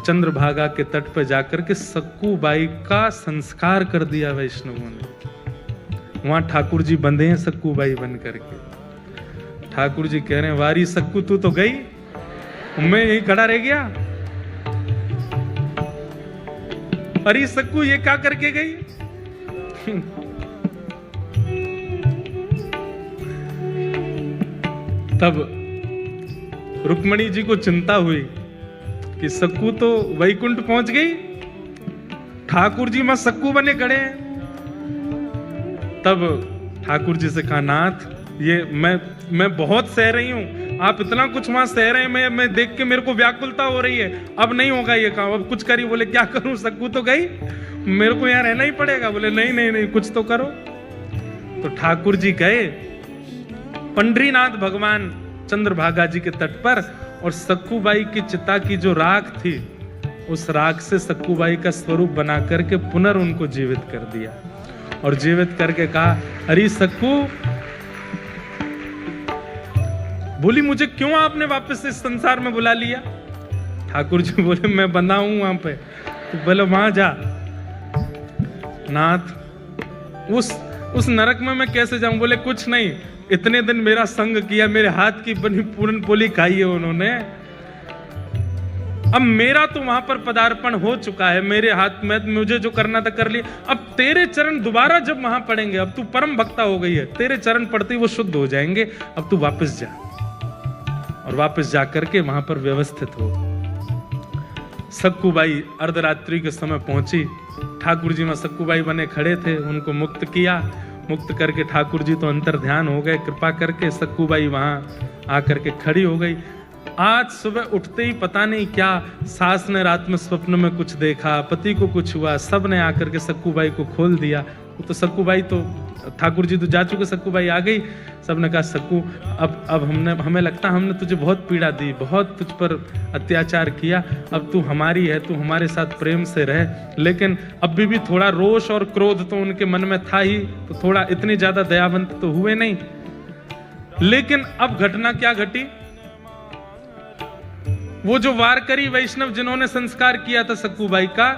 चंद्रभागा के तट पर जाकर के सक्कू बाई का संस्कार कर दिया वैष्णवों ने। वहां ठाकुर जी बंधे हैं सक्कू बाई बन करके। ठाकुर जी कह रहे हैं, वारी सक्कू तू तो गई, मैं यही खड़ा रह गया। अरे सक्कू ये क्या करके गई? तब रुक्मणी जी को चिंता हुई कि सक्कू तो वैकुंठ पहुंच गई, ठाकुर जी वहां सक्कू बने खड़े हैं। तब ठाकुर जी से कहा, नाथ ये मैं बहुत सह रही हूं, आप इतना कुछ वहां सह रहे हैं, मैं देख के मेरे को व्याकुलता हो रही है, अब नहीं होगा ये काम, अब कुछ करिए। बोले क्या करूं, सक्कू तो गई, मेरे को यहाँ रहना ही पड़ेगा। बोले नहीं नहीं नहीं, कुछ तो करो। तो ठाकुर जी गए पंडरीनाथ भगवान चंद्रभागा जी के तट पर, और सक्कूबाई की चिता की जो राख थी, उस राख से सक्कूबाई का स्वरूप बना करके पुनः उनको जीवित कर दिया, और जीवित करके कहा, अरे सक्कू, बोली मुझे क्यों आपने वापस इस संसार में बुला लिया? ठाकुर जी बोले, मैं बंधा हूं वहां पे, तो बोले वहां जा। नाथ उस नरक में मैं कैसे जाऊं? बोले कुछ नहीं, इतने दिन मेरा संग किया, मेरे हाथ की बनी पूरन पोली खाई है उन्होंने, अब मेरा तो वहां पर पदार्पण हो चुका है, मेरे हाथ में मुझे जो करना था कर लिया, अब तेरे चरण दोबारा जब वहां पड़ेंगे, अब तू परम भक्ता हो गई है, तेरे चरण पड़ते ही वो शुद्ध हो जाएंगे, अब तू वापस जा, और वापस जाकर के वहां पर व्यवस्थित हो। सक्कूबाई अर्धरात्रि के समय पहुंची, ठाकुर जी में सक्कूबाई बने खड़े थे, उनको मुक्त किया, मुक्त करके ठाकुर जी तो अंतर ध्यान हो गए, कृपा करके सक्कूबाई वहां आकर के खड़ी हो गई। आज सुबह उठते ही पता नहीं क्या सास ने रात में स्वप्न में कुछ देखा, पति को कुछ हुआ, सब ने आकर के सक्कूबाई को खोल दिया। तो सक्कूबाई तो ठाकुर जी तो जा चुके, सक्कूबाई आ गई, सबने कहा सक्कू अब हमें लगता हमने तुझे बहुत पीड़ा दी, बहुत तुझ पर अत्याचार किया, अब तू हमारी है, तू हमारे साथ प्रेम से रह। लेकिन अभी भी थोड़ा रोष और क्रोध तो उनके मन में था ही, तो थोड़ा इतनी ज्यादा दयावंत तो हुए नहीं। लेकिन अब घटना क्या घटी, वो जो वारकरी वैष्णव जिन्होंने संस्कार किया था सक्कूबाई का,